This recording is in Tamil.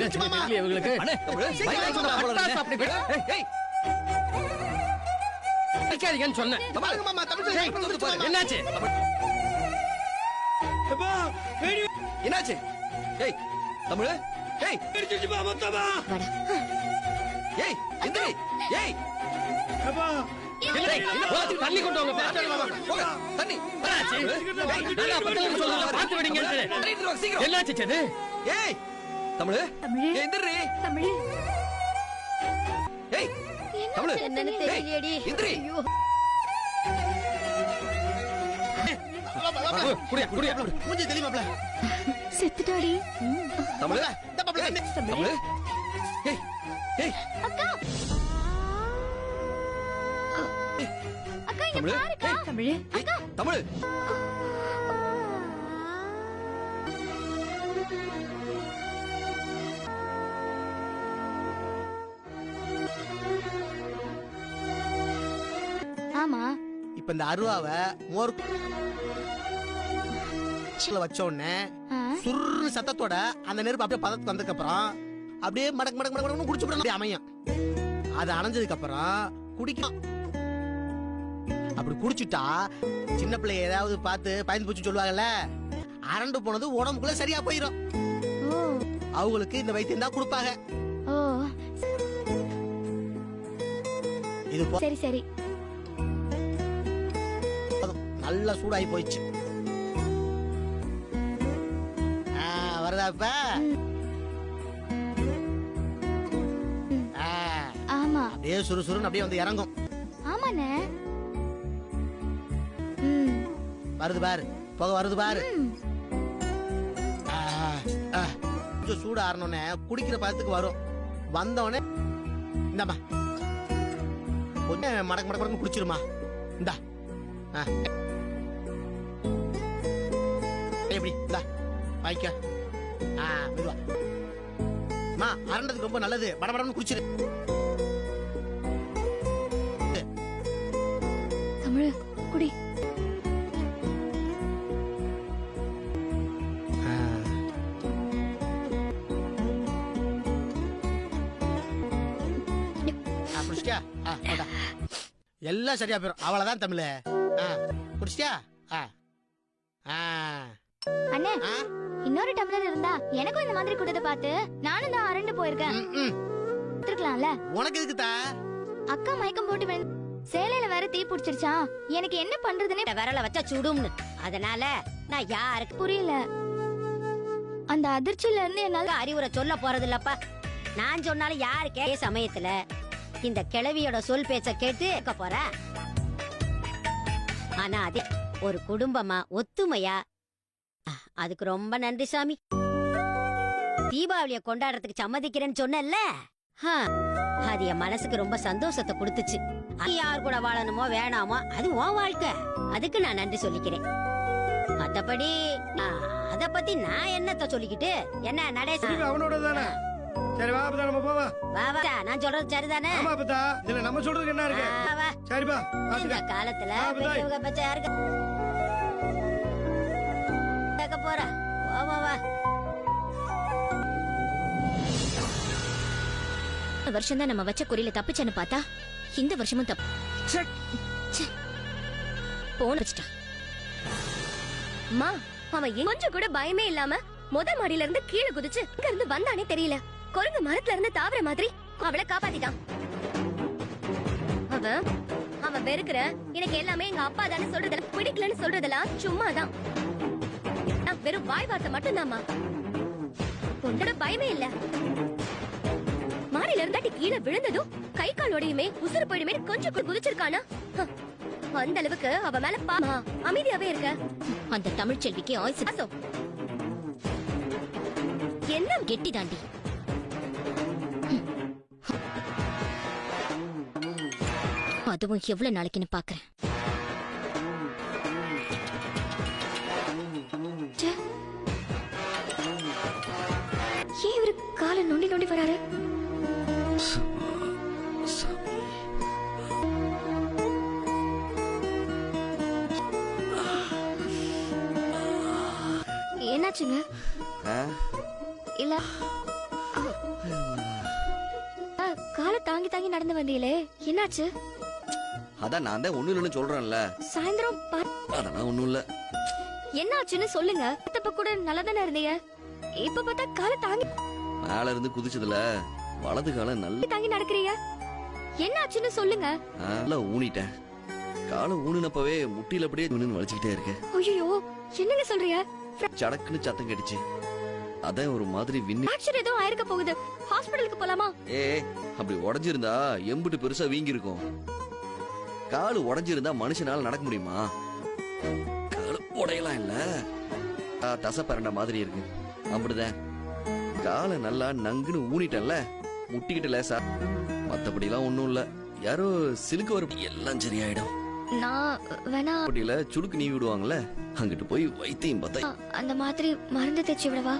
இவங்களுக்கு சொன்னேன். என்னாச்சு என்னாச்சு? ஏய் தமிழ், ஏய் அடிச்சுப்பா மொத்தமா. ஏய் எந்திரி. ஏய் அப்பா தண்ணி கொண்டு வாங்க. போங்க தண்ணி. பார்த்து விடுங்க. சீக்கிரம். என்னாச்சு அது? ஏய் தமிழ், எந்திரி. ஏய் தமிழ், என்னன்னு தெரியலையேடி. எந்திரி. குடியா குடியா. மூஞ்சி தெளிவாப்ல. செத்துட்டாடி. தமிழ், தமிழ். ஏய் ஏய் அக்கா அக்கா இங்க தமிழ், பாருக்கா. ஏய். தமிழ் அக்கா. தமிழ். ஆமா இப்ப இந்த அருவாவை மோர் வச்ச உடனே சுரு சத்தத்தோட அந்த நெருப்பு அப்படியே பதத்துக்கு வந்ததுக்கு அப்புறம் அப்படியே மடக்கு மடக்கு மடக்கு குடிச்சு விடணும் அமையும். அது அணைஞ்சதுக்கு அப்புறம் குடிக்கலாம். அப்படி குடிச்சுட்டா சின்ன பிள்ளை ஏதாவது பார்த்து பயந்து போச்சு சொல்லுவாங்கல்ல, அரண்டு போனது உடம்புக்குள்ள சரியா போயிடும். அவங்களுக்கு இந்த வைத்தியம் தான் கொடுப்பாங்க. ஓ இது சரி சரி. நல்லா சூடாகி போயிடுச்சு. வருதா இப்ப? ஆமா அப்படியே சுறுசுறுன்னு அப்படியே வந்து இறங்கும். ஆமாண்ணே. வருது பாரு, புகை வருது பாரு. கொஞ்சம் சூடு ஆறணும்னே குடிக்கிற பதத்துக்கு வரும். வந்தவொடனே இந்தாம்மா கொஞ்சம் மடக்கு மடக்கு மடக்கு குடிச்சிருமா. இந்தா எப்படி இந்தா வாய்க்க. மெதுவா மா, அரண்டதுக்கு ரொம்ப நல்லது. படபடன்னு குடிச்சிரு. தமிழ் குடி. எல்லாம் சரியா போயிடும். அவ்வளவுதான் தமிழ். குடிச்சியா? அண்ணே இன்னொரு டம்ளர் இருந்தா எனக்கும் இந்த மாதிரி குடுத பார்த்து நானும் தான் அரண்டு போயிருக்கேன். இருக்கலாம்ல. உனக்கு எதுக்குதா? அக்கா மயக்கம் போட்டு சேலையில வேற தீ பிடிச்சிருச்சா, எனக்கு என்ன பண்றதுன்னு விரல வச்சா சுடும்னு. அதனால நான் யாருக்கு புரியல. அந்த அதிர்ச்சியில இருந்து என்னால அறிவுரை சொல்ல போறது இல்லப்பா. நான் சொன்னாலும் யாருக்கே சமயத்துல இந்த கிழவியோட சொல் பேச்ச கேட்டு கேட்க போற. ஆனா அதே ஒரு குடும்பமா ஒத்துமையா, அதுக்கு ரொம்ப நன்றி சாமி. தீபாவளிய கொண்டாடுறதுக்கு சம்மதிக்கிறேன்னு சொன்னல, அது என் மனசுக்கு ரொம்ப சந்தோஷத்தை கொடுத்துச்சு. யார் கூட வாழணுமோ வேணாமோ அது உன் வாழ்க்கை. அதுக்கு நான் நன்றி சொல்லிக்கிறேன். மத்தபடி அத பத்தி நான் என்னத்த சொல்லிக்கிட்டு என்ன நடேச அவனோட தானே. சரி வா அப்பா நம்ம போவா. வா வா, நான் சொல்றது சரிதானே? ஆமா அப்பா, இதுல நம்ம சொல்றதுக்கு என்ன இருக்கு? வா. சரிப்பா. இந்த காலத்துல பெரியவங்க பச்சை யாருக்கு கேட்க போறா? வா வா. வருஷம் தான் நம்ம வச்ச குறியில தப்பிச்சேன்னு பார்த்தா இந்த வருஷமும் தப்பு. போன வச்சுட்டா. அம்மா, அவன் கொஞ்சம் கூட பயமே இல்லாம முதல் மாடியில இருந்து கீழே குதிச்சு இங்க இருந்து வந்தானே தெரியல. குரங்கு மரத்துல இருந்து தாவர மாதிரி அவளை காப்பாத்திட்டான். அவன் வெறுக்கிற எனக்கு எல்லாமே எங்க அப்பா தானே சொல்றதெல்லாம் பிடிக்கலன்னு சொல்றதெல்லாம் சும்மாதான். வெறும் வாய் வார்த்தை மட்டும் தான்மா. உன்னோட பயமே இல்ல. மாடியில இருந்தாட்டி கீழே விழுந்ததும் கை காலோடையுமே உசுறு போயிடுமே கொஞ்சம் குதிச்சிருக்கானா? அந்த அளவுக்கு அவ மேல பாமா அமைதியாவே இருக்க. அந்த தமிழ் செல்விக்கு ஆயுசு என்ன கெட்டி தாண்டி. அதுவும் எவ்வளவு நாளைக்குன்னு பாக்குறேன். ஏன் இவரு காலை நொண்டி நொண்டி வராரு? என்னாச்சுங்க? இல்ல தாங்கி நடந்து வந்தீங்களே என்னாச்சு? அதான் நான் தான் ஒண்ணு இல்லைன்னு சொல்றேன்ல. சாயந்தரம் அதெல்லாம் ஒண்ணும் இல்ல. என்னாச்சுன்னு சொல்லுங்க. தப்ப கூட நல்லா தானே இருந்தீங்க. இப்ப பார்த்தா காலை தாங்கி மேல இருந்து குதிச்சதுல வலது காலம் நல்லா தாங்கி நடக்கிறீங்க. என்னாச்சுன்னு சொல்லுங்க. நல்லா ஊனிட்டேன். காலை ஊனினப்பவே முட்டியில அப்படியே நின்னு வலிச்சுக்கிட்டே இருக்கு. ஐயோ என்னங்க சொல்றீங்க? சடக்குன்னு சத்தம் கேட்டுச்சு. அதான் ஒரு மாதிரி விண்ணு. ஃபிராக்சர் ஏதோ ஆயிருக்க போகுது. ஹாஸ்பிடலுக்கு போலாமா? அப்படி உடைஞ்சிருந்தா எம்புட்டு பெருசா வீங்கி இருக்கும். காலு உடைஞ்சிருந்தா மனுஷனால நடக்க முடியுமா? காலு உடையலாம் இல்ல, தசை பரண்ட மாதிரி இருக்கு. அப்படிதான் காலை நல்லா நங்குன்னு ஊனிட்டேன்ல, முட்டிக்கிட்டு லேசா. மத்தபடி எல்லாம் ஒண்ணும் இல்ல. யாரோ சிலுக்கு வர எல்லாம் சரியாயிடும். நான் வேணா சுடுக்கு நீ விடுவாங்கல்ல, அங்கிட்டு போய் வைத்தியம் பார்த்தா அந்த மாதிரி மருந்து தேய்ச்சி விடவா?